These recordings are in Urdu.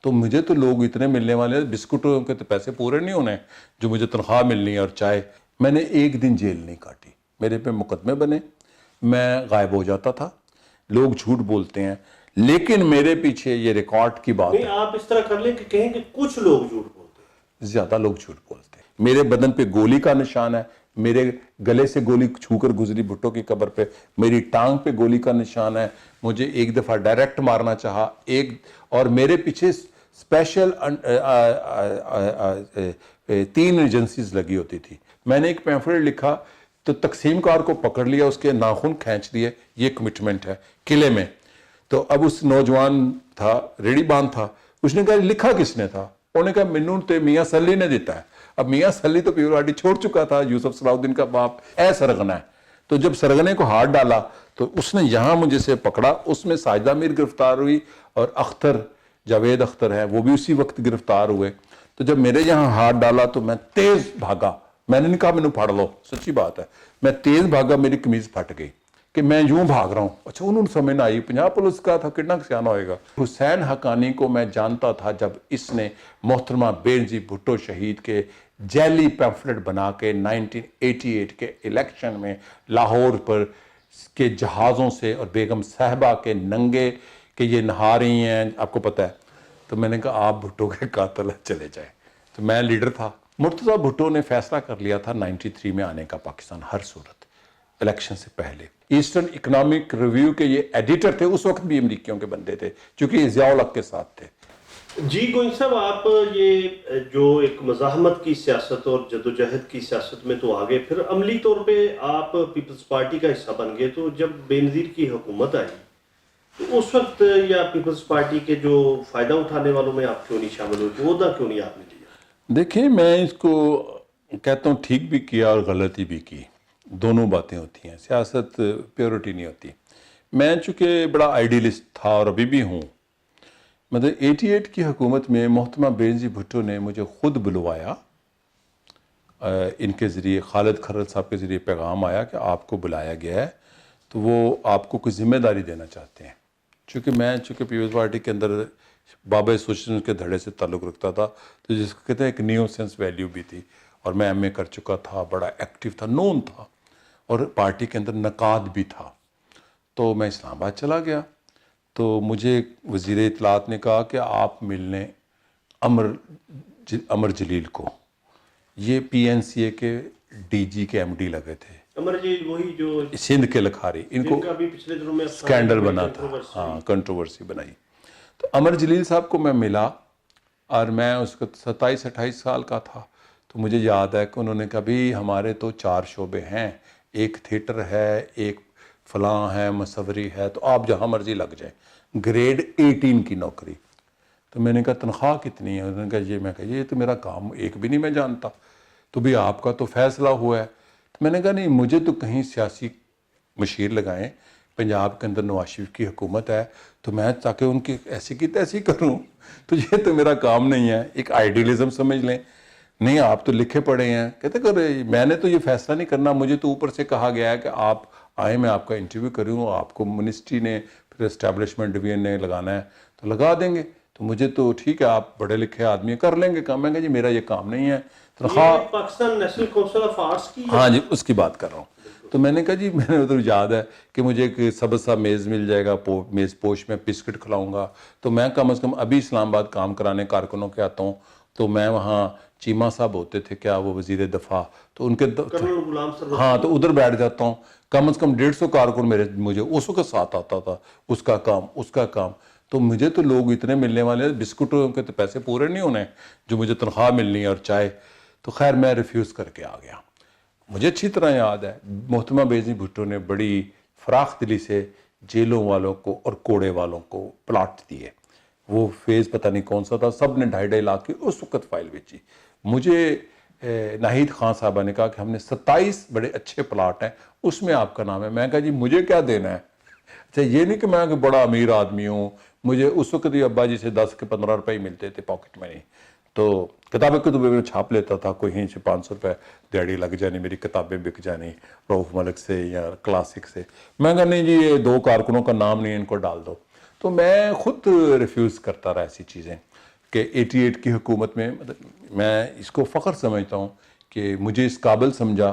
تو مجھے تو لوگ اتنے ملنے والے ہیں، بسکٹوں کے تو پیسے پورے نہیں ہونے جو مجھے تنخواہ ملنی ہے اور چائے. میں نے ایک دن جیل نہیں کاٹی، میرے پہ مقدمے بنے، میں غائب ہو جاتا تھا. لوگ جھوٹ بولتے ہیں لیکن میرے پیچھے یہ ریکارڈ کی بات نہیں ہے. آپ اس طرح کر لیں کہ کہیں کہ کچھ لوگ جھوٹ بولتے ہیں. زیادہ لوگ جھوٹ بولتے ہیں. میرے بدن پہ گولی کا نشان ہے، میرے گلے سے گولی چھو کر گزری بھٹو کی قبر پہ، میری ٹانگ پہ گولی کا نشان ہے. مجھے ایک دفعہ ڈائریکٹ مارنا چاہا اور میرے پیچھے اسپیشل 3 ایجنسیز لگی ہوتی تھی. میں نے ایک پیمفلٹ لکھا تو تقسیم کار کو پکڑ لیا، اس کے ناخن کھینچ دیے، یہ کمٹمنٹ ہے قلعے میں. تو اب اس نوجوان تھا، ریڑی باندھ تھا، اس نے کہا لکھا کس نے تھا؟ انہوں نے کہا منوں تے میاں سلی نے دیتا ہے. اب میاں سلی تو پیور پارٹی چھوڑ چکا تھا، یوسف صلاح الدین کا باپ، سرغنہ ہے. تو جب سرغنے کو ہاتھ ڈالا تو اس نے یہاں مجھے سے پکڑا، اس میں ساجدہ میر گرفتار ہوئی اور اختر، جاوید اختر ہے، وہ بھی اسی وقت گرفتار ہوئے. تو جب میرے یہاں ہاتھ ڈالا تو میں تیز بھاگا. میں نے نہیں کہا مینوں پھڑ لو، سچی بات ہے، میں تیز بھاگا، میری قمیض پھٹ گئی کہ میں یوں بھاگ رہا ہوں. اچھا انہوں نے سمجھ نہ آئی، 50 پولیس کا تھا، کتنا سیانہ ہوئے گا. حسین حقانی کو میں جانتا تھا جب اس نے محترمہ بینظیر بھٹو شہید کے جیلی پیمفلٹ بنا کے 1988 کے الیکشن میں لاہور پر کے جہازوں سے اور بیگم صاحبہ کے ننگے کہ یہ نہا رہی ہیں، آپ کو پتہ ہے. تو میں نے کہا آپ بھٹو کے قاتل ہیں، چلے جائیں. تو میں لیڈر تھا. مرتضیٰ بھٹو نے فیصلہ کر لیا تھا 93 میں آنے کا پاکستان، ہر صورت الیکشن سے پہلے. ایسٹرن اکنامک ریویو کے یہ ایڈیٹر تھے، اس وقت بھی امریکیوں کے بندے تھے چونکہ یہ ضیاء الحق کے ساتھ تھے. جی گوئن صاحب، آپ یہ جو ایک مزاحمت کی سیاست اور جدوجہد کی سیاست میں تو آگے، پھر عملی طور پہ آپ پیپلز پارٹی کا حصہ بن گئے. تو جب بینظیر کی حکومت آئی تو اس وقت یا پیپلز پارٹی کے جو فائدہ اٹھانے والوں میں آپ کیوں نہیں شامل ہوئے؟ عہدہ کیوں نہیں آپ نے لیا؟ دیکھیں میں اس کو کہتا ہوں ٹھیک بھی کیا اور غلطی بھی کی، دونوں باتیں ہوتی ہیں، سیاست پیورٹی نہیں ہوتی. میں چونکہ بڑا آئیڈیلسٹ تھا اور ابھی بھی ہوں. مطلب 88 کی حکومت میں محترمہ بینظیر بھٹو نے مجھے خود بلوایا، ان کے ذریعے خالد کھرر صاحب کے ذریعے پیغام آیا کہ آپ کو بلایا گیا ہے، تو وہ آپ کو کوئی ذمہ داری دینا چاہتے ہیں. چونکہ پیپلز پارٹی کے اندر بابا سوشل کے دھڑے سے تعلق رکھتا تھا، تو جس کو کہتے ہیں ایک نیو سینس ویلیو بھی تھی، اور میں ایم اے کر چکا تھا، بڑا ایکٹیو تھا، نون تھا، اور پارٹی کے اندر نقاد بھی تھا. تو میں اسلام آباد چلا گیا. تو مجھے وزیر اطلاعات نے کہا کہ آپ ملنے امر جلیل کو، یہ پی این سی اے کے ڈی جی کے ایم ڈی لگے تھے، امر جی وہی جو سندھ کے لکھاری، ان کو جن کا بھی پچھلے دنوں میں سکینڈل بنا تھا، ہاں کنٹروورسی بنائی. تو امر جلیل صاحب کو میں ملا اور میں اس کو 27-28 سال کا تھا. تو مجھے یاد ہے کہ انہوں نے کہا بھی ہمارے تو 4 شعبے ہیں، ایک تھیٹر ہے، ایک فلاں ہے، مصوری ہے، تو آپ جہاں مرضی لگ جائیں، گریڈ 18 کی نوکری. تو میں نے کہا تنخواہ کتنی ہے؟ انہوں نے کہا یہ. میں کہا یہ تو میرا کام ایک بھی نہیں میں جانتا. تو بھی آپ کا تو فیصلہ ہوا ہے. تو میں نے کہا نہیں، مجھے تو کہیں سیاسی مشیر لگائیں، پنجاب کے اندر نواز شریف کی حکومت ہے تو میں تاکہ ان کی ایسی کی تیسی کروں، تو یہ تو میرا کام نہیں ہے. ایک آئیڈیلزم سمجھ لیں. نہیں آپ تو لکھے پڑھے ہیں. کہتے کہ میں نے تو یہ فیصلہ نہیں کرنا، مجھے تو اوپر سے کہا گیا ہے کہ آپ آئیں، میں آپ کا انٹرویو کروں، آپ کو منسٹری نے پھر اسٹیبلشمنٹ ڈویژن نے لگانا ہے تو لگا دیں گے. تو مجھے تو ٹھیک ہے، آپ بڑے لکھے آدمی کر لیں گے کام. میں کہا جی میرا یہ کام نہیں ہے. تنخواہ Pakistan national council of arts کی، ہاں جی اس کی بات کر رہا ہوں. تو میں نے کہا جی میں نے ادھر یاد ہے کہ مجھے ایک سبز سا میز مل جائے گا، میز پوش میں بسکٹ کھلاؤں گا. تو میں کم از کم ابھی اسلام آباد کام کرانے کارکنوں کے آتا ہوں، تو میں وہاں چیمہ صاحب ہوتے تھے، کیا وہ وزیر دفاع، تو ان کے ہاں تو ادھر بیٹھ جاتا ہوں. کم از کم 150 کارکن مجھے اس وقت ساتھ آتا تھا، اس کا کام اس کا کام. تو مجھے تو لوگ اتنے ملنے والے ہیں، بسکٹوں کے تو پیسے پورے نہیں ہونے جو مجھے تنخواہ ملنی ہے اور چائے. تو خیر میں ریفیوز کر کے آ گیا. مجھے اچھی طرح یاد ہے محترمہ بینظیر بھٹو نے بڑی فراخ دلی سے جیلوں والوں کو اور کوڑے والوں کو پلاٹ دیے. وہ فیز پتہ نہیں کون سا تھا، سب نے 2.5 لاکھ کی اس وقت فائل بیچی. مجھے ناہید خان صاحبہ نے کہا کہ ہم نے 27 بڑے اچھے پلاٹ ہیں، اس میں آپ کا نام ہے. میں کہا جی مجھے کیا دینا ہے؟ اچھا یہ نہیں کہ میں بڑا امیر آدمی ہوں. مجھے اس وقت ہی ابا جی سے 10 کے 15 روپے ملتے تھے پاکٹ منی. تو کتابیں کو تو میں چھاپ لیتا تھا، کوئی ہی سے 500 روپے دیڑی لگ جانی، میری کتابیں بک جانی رؤف ملک سے یا کلاسک سے. میں کہا نہیں جی یہ 2 کارکنوں کا نام نہیں، ان کو ڈال دو. تو میں خود ریفیوز کرتا رہا ایسی چیزیں کہ 88 کی حکومت میں مطلب میں اس کو فخر سمجھتا ہوں کہ مجھے اس قابل سمجھا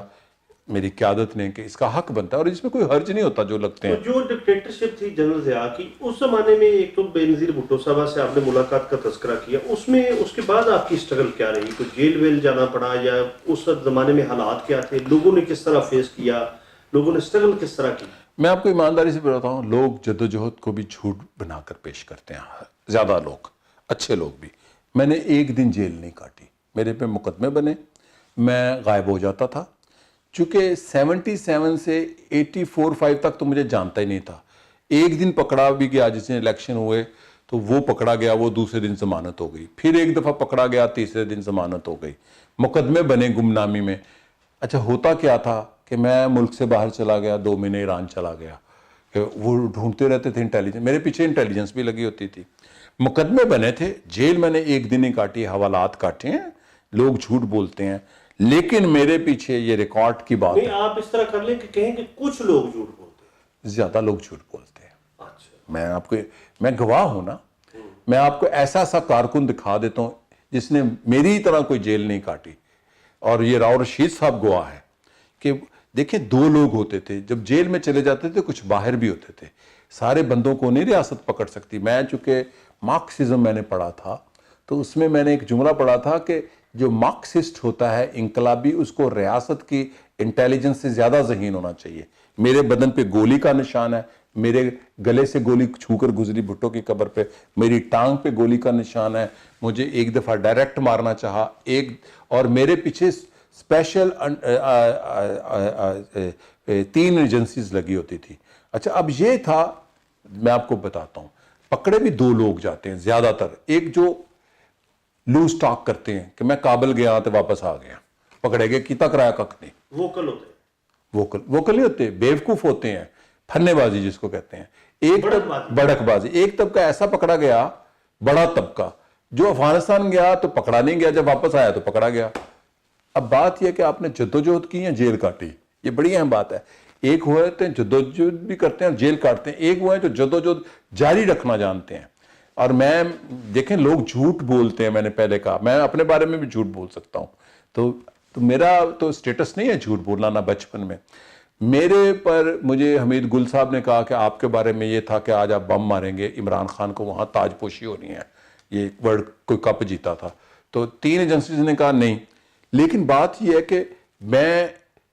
میری قیادت نے کہ اس کا حق بنتا ہے اور اس میں کوئی حرج نہیں ہوتا جو لگتے ہیں. جو ڈکٹیٹرشپ تھی جنرل ضیاء کی اس زمانے میں، ایک تو بے نظیر بھٹو صاحبہ سے آپ نے ملاقات کا تذکرہ کیا، اس میں اس کے بعد آپ کی اسٹرگل کیا رہی؟ کوئی جیل ویل جانا پڑا یا اس زمانے میں حالات کیا تھے؟ لوگوں نے کس طرح فیس کیا؟ لوگوں نے اسٹرگل کس طرح کی؟ میں آپ کو ایمانداری سے بتاتا ہوں، لوگ جدوجہد کو بھی جھوٹ بنا کر پیش کرتے ہیں، زیادہ لوگ، اچھے لوگ بھی. میں نے ایک دن جیل نہیں کاٹی، میرے پہ مقدمے بنے، میں غائب ہو جاتا تھا. چونکہ 77 سے 84-85 تک تو مجھے جانتا ہی نہیں تھا. ایک دن پکڑا بھی گیا جس نے الیکشن ہوئے تو وہ پکڑا گیا، وہ دوسرے دن ضمانت ہو گئی. پھر ایک دفعہ پکڑا گیا، تیسرے دن ضمانت ہو گئی. مقدمے بنے گمنامی میں. اچھا ہوتا کیا تھا کہ میں ملک سے باہر چلا گیا، 2 مہینے ایران چلا گیا. وہ ڈھونڈتے رہتے تھے انٹیلیجنس، میرے پیچھے انٹیلیجنس بھی لگی ہوتی تھی. مقدمے بنے تھے، جیل میں نے ایک دن ہی کاٹی، حوالات کاٹے ہیں. لوگ جھوٹ بولتے ہیں لیکن میرے پیچھے یہ ریکارڈ کی بات نہیں، ہے. آپ اس طرح کر لیں کہ کہیں کہ کچھ لوگ جھوٹ بولتے ہیں. زیادہ لوگ جھوٹ بولتے ہیں. اچھا، میں گواہ ہوں نا. میں آپ کو ایسا کارکن دکھا دیتا ہوں جس نے میری طرح کوئی جیل نہیں کاٹی، اور یہ راؤ رشید صاحب گواہ ہے کہ دیکھیں 2 لوگ ہوتے تھے، جب جیل میں چلے جاتے تھے کچھ باہر بھی ہوتے تھے. سارے بندوں کو نہیں ریاست پکڑ سکتی. میں چونکہ مارکسزم میں نے پڑھا تھا تو اس میں نے ایک جملہ پڑھا تھا کہ جو مارکسسٹ ہوتا ہے انقلابی، اس کو ریاست کی انٹیلیجنس سے زیادہ ذہین ہونا چاہیے. میرے بدن پہ گولی کا نشان ہے، میرے گلے سے گولی چھو کر گزری بھٹو کی قبر پہ، میری ٹانگ پہ گولی کا نشان ہے. مجھے ایک دفعہ ڈائریکٹ مارنا چاہا اور میرے پیچھے اسپیشل 3 ایجنسیز لگی ہوتی تھی. اچھا اب یہ تھا، میں آپ کو بتاتا ہوں، پکڑے بھی 2 لوگ جاتے ہیں زیادہ تر. ایک جو لوز ٹاک کرتے ہیں کہ میں کابل گیا تو واپس آ گیا، پکڑے گئے کیتا کرایا کک نہیں. ووکل ہوتے ہیں. ووکل نہیں ہوتے، بیوقوف ہوتے ہیں، پھنے بازی جس کو کہتے ہیں. ایک بڑک بازی. ایک طبقہ ایسا پکڑا گیا، بڑا طبقہ، جو افغانستان گیا تو پکڑا نہیں گیا، جب واپس آیا تو پکڑا گیا. اب بات یہ کہ آپ نے جدوجہد کی یا جیل کاٹی، یہ بڑی اہم بات ہے. ایک ہوتے ہیں جدوجہد بھی کرتے ہیں اور جیل کاٹتے ہیں، ایک وہ ہیں جو جدوجہد جاری رکھنا جانتے ہیں. اور میں دیکھیں لوگ جھوٹ بولتے ہیں، میں نے پہلے کہا میں اپنے بارے میں بھی جھوٹ بول سکتا ہوں. تو میرا تو سٹیٹس نہیں ہے جھوٹ بولنا، نہ بچپن میں. میرے پر مجھے حمید گل صاحب نے کہا کہ آپ کے بارے میں یہ تھا کہ آج آپ بم ماریں گے، عمران خان کو وہاں تاج پوشی ہونی ہے، یہ ورلڈ کوئی کپ جیتا تھا. تو 3 ایجنسیز نے کہا نہیں. لیکن بات یہ ہے کہ میں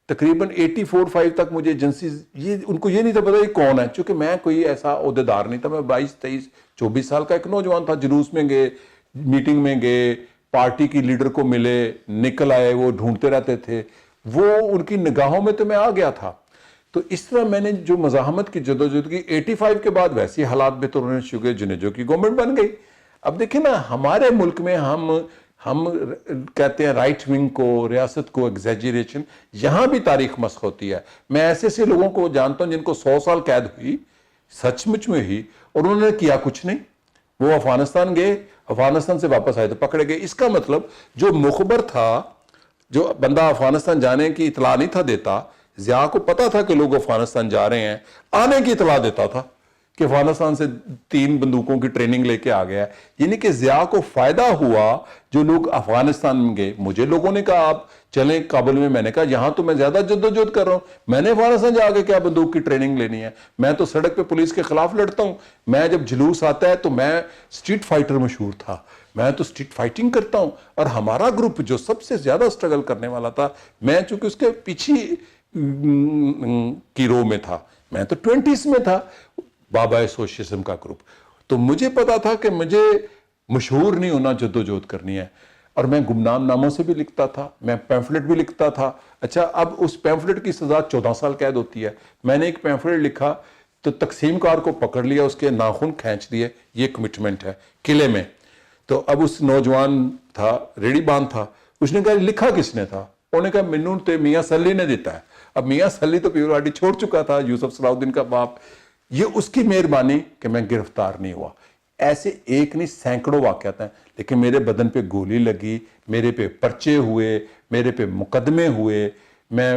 تقریباً 84-85 تک مجھے ایجنسیز ان کو یہ نہیں تھا پتا یہ کون ہے، چونکہ میں کوئی ایسا عہدیدار نہیں تھا. میں 22-23-24 سال کا ایک نوجوان تھا. جلوس میں گئے، میٹنگ میں گئے، پارٹی کی لیڈر کو ملے، نکل آئے، وہ ڈھونڈتے رہتے تھے. وہ ان کی نگاہوں میں تو میں آ گیا تھا. تو اس طرح میں نے جو مزاحمت کی جدوجہد کی 85 کے بعد ویسی حالات بہتر ہونے شروع ہوئے، جنہیں جو کی گورنمنٹ بن گئی. اب دیکھیں نا ہمارے ملک میں ہم کہتے ہیں رائٹ ونگ کو، ریاست کو ایگزیجریشن، یہاں بھی تاریخ مسخ ہوتی ہے. میں ایسے لوگوں کو جانتا ہوں جن کو 100 سال قید ہوئی، سچ مچ میں ہی، اور انہوں نے کیا کچھ نہیں. وہ افغانستان گئے، افغانستان سے واپس آئے تو پکڑے گئے. اس کا مطلب جو مخبر تھا، جو بندہ افغانستان جانے کی اطلاع نہیں تھا دیتا، ضیاء کو پتا تھا کہ لوگ افغانستان جا رہے ہیں، آنے کی اطلاع دیتا تھا کہ افغانستان سے 3 بندوقوں کی ٹریننگ لے کے آ گیا. یعنی کہ ضیاء کو فائدہ ہوا جو لوگ افغانستان میں گئے. مجھے لوگوں نے کہا آپ چلیں کابل میں نے کہا یہاں تو میں زیادہ جدوجہد کر رہا ہوں، میں نے افغانستان جا کے کیا بندوق کی ٹریننگ لینی ہے. میں تو سڑک پہ پولیس کے خلاف لڑتا ہوں. میں جب جلوس آتا ہے تو میں اسٹریٹ فائٹر مشہور تھا، میں تو اسٹریٹ فائٹنگ کرتا ہوں. اور ہمارا گروپ جو سب سے زیادہ سٹرگل کرنے والا تھا، میں چونکہ اس کے پیچھے کی رو میں تھا، میں تو 20s میں تھا، بابا سوشلزم کا گروپ. تو مجھے پتا تھا کہ مجھے مشہور نہیں ہونا، جدوجہد کرنی ہے. اور میں گمنام ناموں سے بھی لکھتا تھا، میں پیمفلٹ بھی لکھتا تھا. اچھا اب اس پیمفلٹ کی سزا 14 سال قید ہوتی ہے. میں نے ایک پیمفلٹ لکھا تو تقسیم کار کو پکڑ لیا، اس کے ناخن کھینچ دیے، یہ کمٹمنٹ ہے قلعے میں. تو اب اس نوجوان تھا، ریڑی باندھ تھا، اس نے کہا لکھا کس نے تھا؟ انہوں نے کہا منوں تے میاں سلی نے دیتا ہے. اب میاں سلی تو پیور پارٹی چھوڑ چکا تھا، یوسف صلاح الدین کا باپ. یہ اس کی مہربانی کہ میں گرفتار نہیں ہوا. ایسے ایک نہیں سینکڑوں واقعات ہیں. لیکن میرے بدن پہ گولی لگی، میرے پہ پرچے ہوئے، میرے پہ مقدمے ہوئے، میں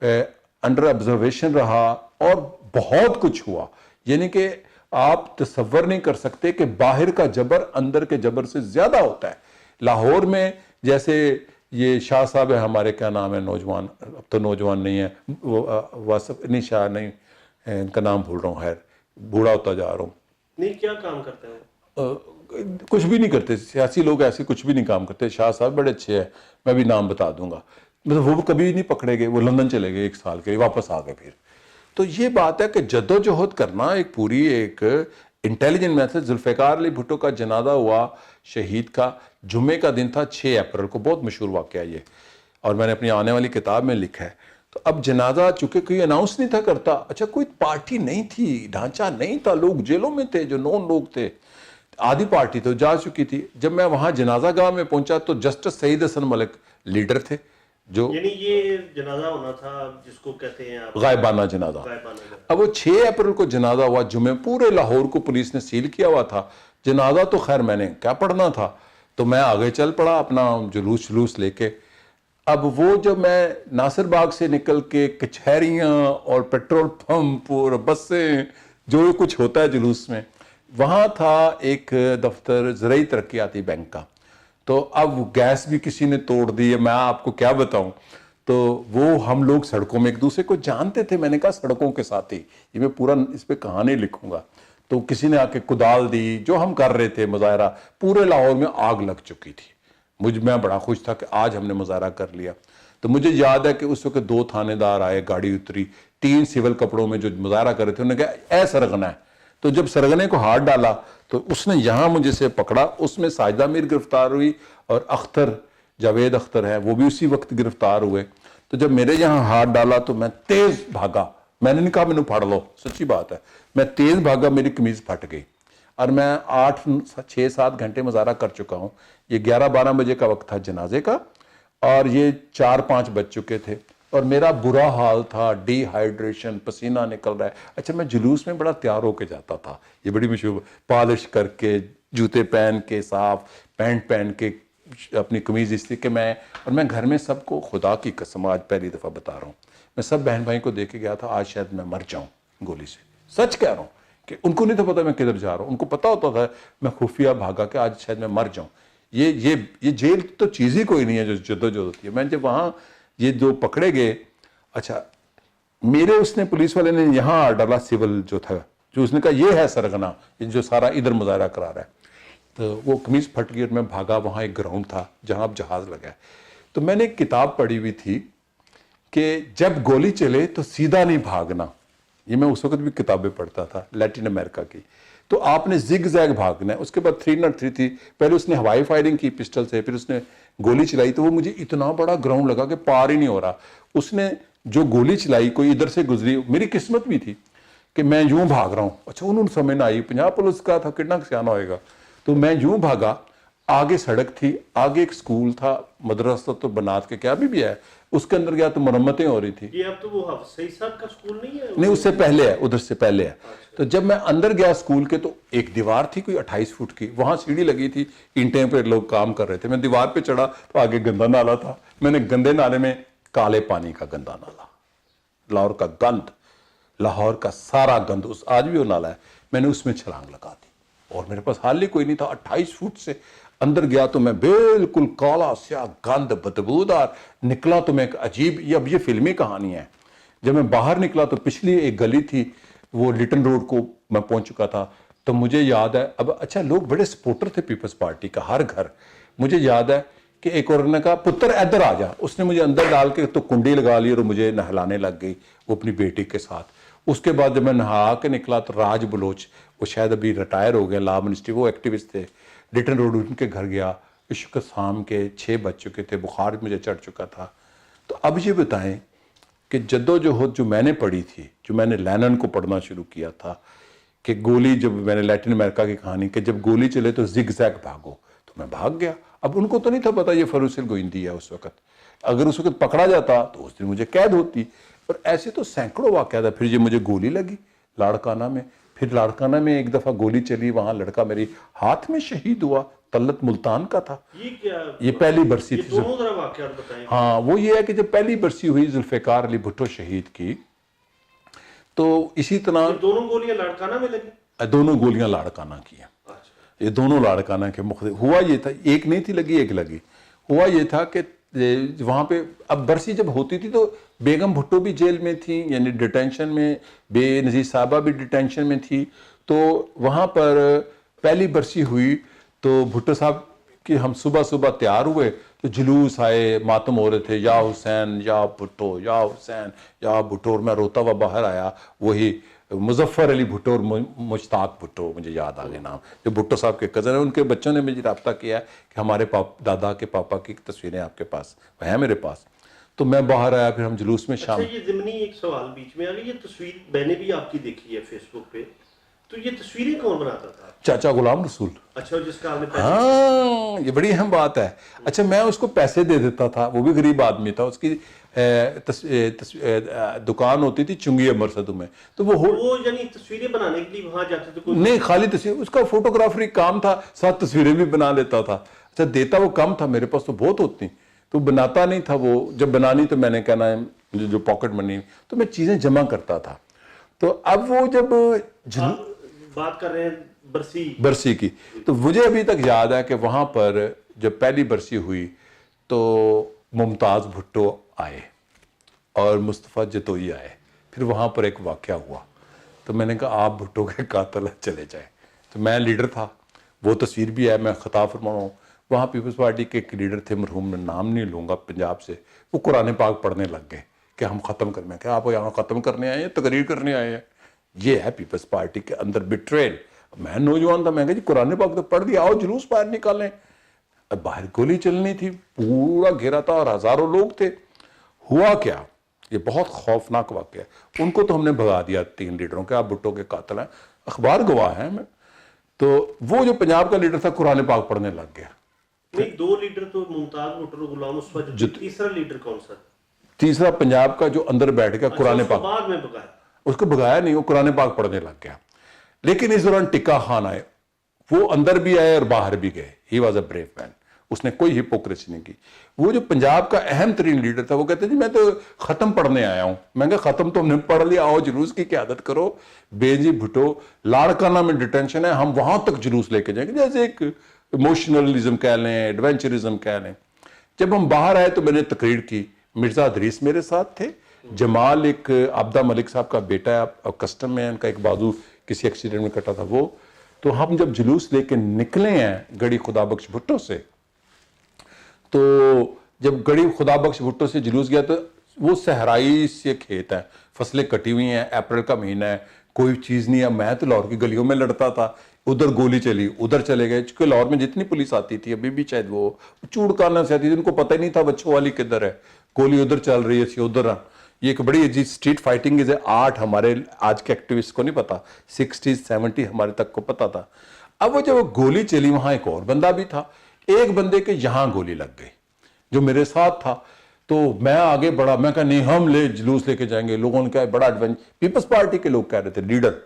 انڈر آبزرویشن رہا، اور بہت کچھ ہوا. یعنی کہ آپ تصور نہیں کر سکتے کہ باہر کا جبر اندر کے جبر سے زیادہ ہوتا ہے. لاہور میں جیسے یہ شاہ صاحب ہے ہمارے، کیا نام ہے نوجوان، اب تو نوجوان نہیں ہے، وہ واصف نہیں، شاہ نہیں، ان کا نام بھول رہا ہوں، خیر بوڑھا ہوتا جا رہا ہوں. نہیں، کیا کام کرتے ہیں؟ کچھ بھی نہیں کرتے، سیاسی لوگ ایسے کچھ بھی نہیں کام کرتے. شاہ صاحب بڑے اچھے ہیں، میں بھی نام بتا دوں گا. مطلب وہ کبھی نہیں پکڑے گئے، وہ لندن چلے گئے 1 سال کے لیے، واپس آ گئے پھر. تو یہ بات ہے کہ جدوجہد کرنا ایک پوری ایک انٹیلیجنٹ میتھڈ. ذوالفقار علی بھٹو کا جنازہ ہوا شہید کا، جمعے کا دن تھا 6 اپریل کو، بہت مشہور واقعہ یہ، اور میں نے اپنی آنے والی کتاب میں لکھا ہے. تو اب جنازہ چونکہ کوئی اناؤنس نہیں تھا کرتا، اچھا کوئی پارٹی نہیں تھی، ڈھانچہ نہیں تھا، لوگ جیلوں میں تھے جو نون لوگ تھے، آدھی پارٹی تو جا چکی تھی. جب میں وہاں جنازہ گاہ میں پہنچا تو جسٹس سعید حسن ملک لیڈر تھے، جو یعنی یہ جنازہ ہونا تھا جس کو کہتے ہیں آپ غائبانہ جنازہ. غائبانہ جنازہ. اب وہ 6 اپریل کو جنازہ ہوا جمعے، پورے لاہور کو پولیس نے سیل کیا ہوا تھا. جنازہ تو خیر میں نے کیا پڑھنا تھا، تو میں آگے چل پڑا اپنا جلوس لے کے. اب وہ جب میں ناصر باغ سے نکل کے کچہریاں اور پیٹرول پمپ اور بسیں، جو کچھ ہوتا ہے جلوس میں، وہاں تھا ایک دفتر زرعی ترقیاتی بینک کا. تو اب گیس بھی کسی نے توڑ دی ہے، میں آپ کو کیا بتاؤں. تو وہ ہم لوگ سڑکوں میں ایک دوسرے کو جانتے تھے. میں نے کہا سڑکوں کے ساتھ ہی، یہ میں پورا اس پہ کہانی لکھوں گا. تو کسی نے آ کے کدال دی، جو ہم کر رہے تھے مظاہرہ، پورے لاہور میں آگ لگ چکی تھی. میں بڑا خوش تھا کہ آج ہم نے مظاہرہ کر لیا. تو مجھے یاد ہے کہ اس وقت 2 تھانے دار آئے، گاڑی اتری، 3 سول کپڑوں میں جو مظاہرہ کر رہے تھے، انہوں نے کہا اے سرغنہ ہے. تو جب سرغنے کو ہاتھ ڈالا تو اس نے یہاں مجھے سے پکڑا، اس میں ساجدہ میر گرفتار ہوئی، اور اختر، جاوید اختر ہے، وہ بھی اسی وقت گرفتار ہوئے. تو جب میرے یہاں ہاتھ ڈالا تو میں تیز بھاگا. میں نے نہیں کہا مینوں پھڑ لو، سچی بات ہے، میں تیز بھاگا، میری قمیض پھٹ گئی. اور میں 6-7 گھنٹے مظاہرہ کر چکا ہوں. یہ 11-12 بجے کا وقت تھا جنازے کا، اور یہ 4-5 بج چکے تھے، اور میرا برا حال تھا، ڈی ہائیڈریشن، پسینہ نکل رہا ہے. اچھا میں جلوس میں بڑا تیار ہو کے جاتا تھا، یہ بڑی مشہور، پالش کر کے، جوتے پہن کے، صاف پینٹ پہن کے، اپنی قمیض اس لیے کہ اور میں گھر میں سب کو، خدا کی قسم آج پہلی دفعہ بتا رہا ہوں، میں سب بہن بھائی کو دیکھ کے گیا تھا آج شاید میں مر جاؤں گولی سے. سچ کہہ رہا ہوں کہ ان کو نہیں تھا پتا میں کدھر جا رہا ہوں، ان کو پتا ہوتا تھا میں خفیہ بھاگا کہ آج شاید میں مر جاؤں. یہ جیل تو چیز ہی کوئی نہیں ہے جو جدوجہد ہوتی ہے. میں جب وہاں یہ 2 پکڑے گئے، اچھا میرے اس نے پولیس والے نے یہاں آ ڈالا، سول جو تھا، جو اس نے کہا یہ ہے سرغنہ، یہ جو سارا ادھر مظاہرہ کرا رہا ہے. تو وہ قمیض پھٹ گئی اور میں بھاگا. وہاں ایک گراؤنڈ تھا جہاں اب جہاز لگا ہے. تو میں نے ایک کتاب پڑھی ہوئی تھی کہ جب گولی چلے تو سیدھا نہیں بھاگنا. یہ میں اس وقت بھی کتابیں پڑھتا تھا لیٹن امریکہ کی. تو آپ نے زگ زیگ بھاگنا ہے. اس کے بعد 303 تھی، پہلے اس نے ہوائی فائرنگ کی پسٹل سے، پھر اس نے گولی چلائی. تو وہ مجھے اتنا بڑا گراؤنڈ لگا کہ پار ہی نہیں ہو رہا. اس نے جو گولی چلائی کوئی ادھر سے گزری، میری قسمت بھی تھی کہ میں یوں بھاگ رہا ہوں. اچھا انہوں نے سمجھ نہ آئی، 50 پولیس کا تھا، کتنا سیانہ ہوئے گا. تو میں یوں بھاگا، آگے سڑک تھی، آگے ایک سکول تھا، مدرسہ تو بنات کے کیا بھی ہے، اس کے اندر گیا تو مرمتیں ہو رہی تھی. یہ اب تو وہ حفص صاحب کا سکول نہیں ہے؟ نہیں، اس سے پہلے ہے، ادھر سے پہلے ہے. تو جب میں اندر گیا سکول کے تو ایک دیوار تھی کوئی 28 فٹ کی، وہاں سیڑھی لگی تھی، اینٹیں پہ لوگ کام کر رہے تھے. میں دیوار پہ چڑھا تو آگے گندا نالا تھا. میں نے گندے نالے میں، کالے پانی کا گندا نالا، لاہور کا گند، لاہور کا سارا گند، آج بھی وہ نالا ہے، میں نے اس میں چھلانگ لگا دی. اور میرے پاس حال ہی کوئی نہیں تھا. 28 فٹ سے اندر گیا تو میں بالکل کالا سیاہ گند بدبودار نکلا. تو میں ایک عجیب، اب یہ فلمی کہانی ہے. جب میں باہر نکلا تو پچھلی ایک گلی تھی، وہ لٹن روڈ کو میں پہنچ چکا تھا. تو مجھے یاد ہے، اب اچھا لوگ بڑے سپورٹر تھے پیپلز پارٹی کا، ہر گھر. مجھے یاد ہے کہ ایک اور نے کہا پتر ادھر آ جا. اس نے مجھے اندر ڈال کے تو کنڈی لگا لی اور مجھے نہلانے لگ گئی وہ اپنی بیٹی کے ساتھ. اس کے بعد جب میں نہا کے نکلا تو راج بلوچ، وہ شاید ابھی ریٹائر ہو گئے، لا منسٹری، وہ ایکٹیوسٹ تھے، لٹن روڈ ان کے گھر گیا. عشق شام کے 6 بج چکے تھے، بخار مجھے چڑھ چکا تھا. تو اب یہ بتائیں کہ جدوجہد جو میں نے پڑھی تھی، جو میں نے لینن کو پڑھنا شروع کیا تھا کہ گولی، جب میں نے لیٹن امریکہ کی کہانی کہ جب گولی چلے تو زگ زیگ بھاگو، تو میں بھاگ گیا. اب ان کو تو نہیں تھا پتا یہ فروسل گوئندی ہے اس وقت. اگر اس وقت پکڑا جاتا تو اس دن مجھے قید ہوتی. اور ایسے تو سینکڑوں واقعات ہیں. پھر یہ مجھے گولی لگی لاڑکانہ میں، پھر لاڑکانہ میں ایک دفعہ گولی چلی، وہاں لڑکا میری ہاتھ میں شہید ہوا، طلت ملتان کا تھا. یہ پہلی برسی تھی. دونوں ذرا واقعات بتائیں. ہاں، وہ یہ ہے کہ جب پہلی برسی ہوئی ذوالفقار علی بھٹو شہید کی، تو اسی طرح دونوں گولیاں لاڑکانہ میں لگی. دونوں گولیاں لاڑکانہ کی ہیں. یہ دونوں لاڑکانہ کے مختلف. ہوا یہ تھا, ایک نہیں تھی لگی, ایک لگی. ہوا یہ تھا کہ وہاں پہ اب برسی جب ہوتی تھی تو بیگم بھٹو بھی جیل میں تھی, یعنی ڈیٹینشن میں, بے نظیر صاحبہ بھی ڈیٹینشن میں تھی. تو وہاں پر پہلی برسی ہوئی تو بھٹو صاحب کہ ہم صبح صبح تیار ہوئے تو جلوس آئے, ماتم ہو رہے تھے, یا حسین یا بھٹو, یا حسین یا بھٹو. اور میں روتا ہوا باہر آیا, وہی مظفر علی بھٹو اور مشتاق بھٹو, مجھے یاد آ گئے نام, جو بھٹو صاحب کے کزن ہیں. ان کے بچوں نے مجھے رابطہ کیا ہے کہ ہمارے دادا کے پاپا کی تصویریں آپ کے پاس ہیں میرے پاس. تو میں باہر آیا, پھر ہم جلوس میں شام. اچھا, یہ ضمنی ایک سوال بیچ میں آ گیا, یہ تصویر میں نے بھی آپ کی دیکھی ہے فیس بک پہ, تو یہ تصویریں کون بناتا تھا؟ چاچا غلام رسول. اچھا, جس کا آپ نے ہاں, یہ بڑی اہم بات ہے. اچھا, میں اس کو پیسے دے دیتا تھا, وہ بھی غریب آدمی تھا. اس کی دکان ہوتی تھی چنگی امرصدوں میں, تو وہ یعنی تصویریں بنانے کے لیے وہاں جاتے تھے؟ نہیں, خالی تصویر, اس کا فوٹوگرافری کام تھا, ساتھ تصویریں بھی بنا لیتا تھا. اچھا, دیتا وہ کم تھا, میرے پاس تو بہت ہوتی, تو بناتا نہیں تھا وہ. جب بنانی تو میں نے کہنا ہے مجھے جو پاکٹ منی, تو میں چیزیں جمع کرتا تھا. تو اب وہ جب بات کر رہے ہیں برسی کی, تو مجھے ابھی تک یاد ہے کہ وہاں پر جب پہلی برسی ہوئی تو ممتاز بھٹو آئے اور مصطفیٰ جتوئی آئے. پھر وہاں پر ایک واقعہ ہوا, تو میں نے کہا آپ بھٹو کے قاتل چلے جائیں. تو میں لیڈر تھا, وہ تصویر بھی ہے, میں خطاب فرما رہا ہوں. وہاں پیپلز پارٹی کے ایک لیڈر تھے, مرحوم, میں نام نہیں لوں گا, پنجاب سے, وہ قرآن پاک پڑھنے لگ گئے کہ ہم ختم کرنے, کہ آپ یہاں ختم کرنے آئے ہیں, تقریر کرنے آئے ہیں. یہ ہے پیپلز پارٹی کے اندر بیٹریل. میں نوجوان تھا, میں کہا جی قرآن پاک تو پڑھ دیا, آؤ جلوس باہر نکالیں. اب باہر گولی چلنی تھی, پورا گھیرا تھا اور ہزاروں لوگ تھے. ہوا کیا, یہ بہت خوفناک واقعہ ہے. ان کو تو ہم نے بھگا دیا, 3 لیڈروں کے, آپ بھٹو کے قاتل ہیں, اخبار گواہ ہیں میں. تو وہ جو پنجاب کا لیڈر تھا قرآن پاک پڑھنے لگ گیا. نہیں, 2 لیڈر تو ممتاز بھٹو, غلام مصطفیٰ, تیسرا لیڈر کون سا؟ تیسرا پنجاب کا جو اندر بیٹھ گیا قرآن پاک, بعد میں بگایا, اس کو بھگایا نہیں, وہ قرآن پاک پڑھنے لگ گیا. لیکن اس دوران ٹکا خان آئے, وہ اندر بھی آئے اور باہر بھی گئے. ہی واز اے بریو مین, اس نے کوئی ہپوکریسی نہیں کی. وہ جو پنجاب کا اہم ترین لیڈر تھا, وہ کہتے جی میں تو ختم پڑھنے آیا ہوں. میں کہا ختم تو ہم نے پڑھ لیا, آؤ جلوس کی قیادت کرو. بے جی بھٹو, لاڑکانہ میں ڈیٹینشن ہے, ہم وہاں تک جلوس لے کے جائیں گے, جیسے ایک ایموشنلزم کہہ لیں, ایڈونچرزم کہہ لیں. جب ہم باہر آئے تو میں نے تقریر کی, مرزا ادریس میرے ساتھ تھے, جمال ایک عبدہ ملک صاحب کا بیٹا ہے, کسٹم میں, ان کا ایک بازو کسی ایکسیڈنٹ میں کٹا تھا وہ. تو ہم جب جلوس لے کے نکلے ہیں گڑی خدا بخش بھٹو سے, تو جب گڑی خدا بخش بھٹو سے جلوس گیا تو وہ صحرائی سے کھیت ہے, فصلیں کٹی ہوئی ہیں, اپریل کا مہینہ ہے, کوئی چیز نہیں ہے. میں تو لاہور کی گلیوں میں لڑتا تھا, ادھر گولی چلی, ادھر چلے گئے. چونکہ لاہور میں جتنی پولیس آتی تھی, ابھی بھی شاید وہ چوڑکانہ سے آتی تھی, ان کو پتہ ہی نہیں تھا بچوں والی کدھر ہے, گولی ادھر چل رہی ہے, ادھر. یہ ایک بڑی عجیب اسٹریٹ فائٹنگ از آرٹ, ہمارے آج کے ایکٹیوسٹ کو نہیں پتا, 60s 70 ہمارے تک کو پتا تھا. اب وہ جب گولی چلی, وہاں ایک اور بندہ بھی تھا, ایک بندے کے یہاں گولی لگ گئی جو میرے ساتھ تھا. تو میں آگے بڑھا, میں کہا نہیں ہم جلوس لے کے جائیں گے. لوگوں نے کہا بڑا ایڈونچر, پیپلز پارٹی کے لوگ کہہ رہے تھے, لیڈر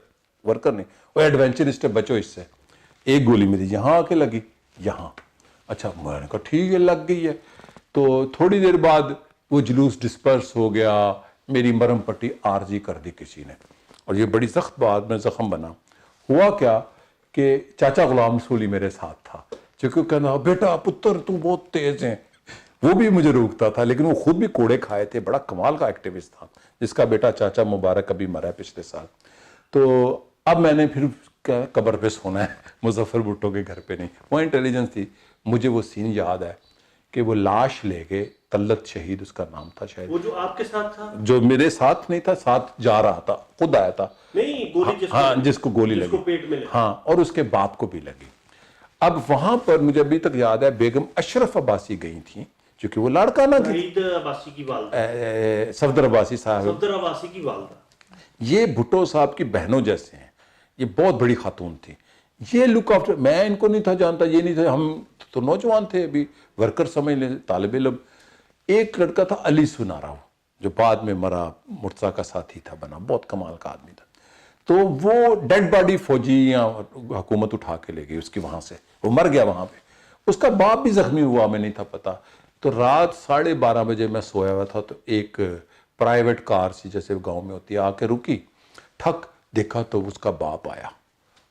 ورکر نہیں, وہ ایڈونچرسٹ ہے, بچو اس سے. ایک گولی میری یہاں آ کے لگی, یہاں. اچھا, میں نے کہا ٹھیک ہے, لگ گئی ہے. تو تھوڑی دیر بعد وہ جلوس ڈسپرس ہو گیا, میری مرم پٹی عارضی کر دی کسی نے, اور یہ بڑی سخت بات, میں زخم بنا. ہوا کیا کہ چاچا غلام رسول ہی میرے ساتھ تھا, چونکہ وہ کہنا بیٹا پتر تو بہت تیز ہیں, وہ بھی مجھے روکتا تھا, لیکن وہ خود بھی کوڑے کھائے تھے. بڑا کمال کا ایکٹیوسٹ تھا, جس کا بیٹا چاچا مبارک ابھی مرا ہے پچھلے سال. تو اب میں نے پھر قبر پہ سونا ہے, مظفر بھٹو کے گھر پہ نہیں. وہ انٹیلیجنس تھی. مجھے وہ سین یاد ہے کہ وہ لاش لے کے, طلت شہید اس کا نام تھا شاید, وہ جو آپ کے ساتھ تھا, جو میرے ساتھ نہیں تھا, ساتھ جا رہا تھا, خود آیا تھا. نہیں گولی ہاں, جس کو گولی لگی, پیٹ میں لگی, ہاں, اور اس کے باپ کو بھی لگی. اب وہاں پر مجھے ابھی تک یاد ہے بیگم اشرف عباسی گئی تھیں, چونکہ وہ لاڑکانہ کی, شہید عباسی کی والدہ, صفدر عباسی صاحب, صفدر عباسی کی والدہ. یہ بھٹو صاحب کی بہنوں جیسے ہیں, یہ بہت بڑی خاتون تھی. یہ لک آفٹر, میں ان کو نہیں تھا جانتا, یہ نہیں تھا, ہم تو نوجوان تھے, ابھی ورکر سمجھ لیں, طالب علم. ایک لڑکا تھا علی سنارا, جو بعد میں مرا, مرتضیٰ کا ساتھی تھا بنا, بہت کمال کا آدمی تھا. تو وہ ڈیڈ باڈی فوجی یا حکومت اٹھا کے لے گئی اس کی وہاں سے, وہ مر گیا وہاں پہ. اس کا باپ بھی زخمی ہوا, میں نہیں تھا پتا. تو رات 12:30 بجے میں سویا ہوا تھا, تو ایک پرائیویٹ کار سی جیسے گاؤں میں ہوتی ہے آ کے رکی, ٹھک دیکھا تو اس کا باپ آیا,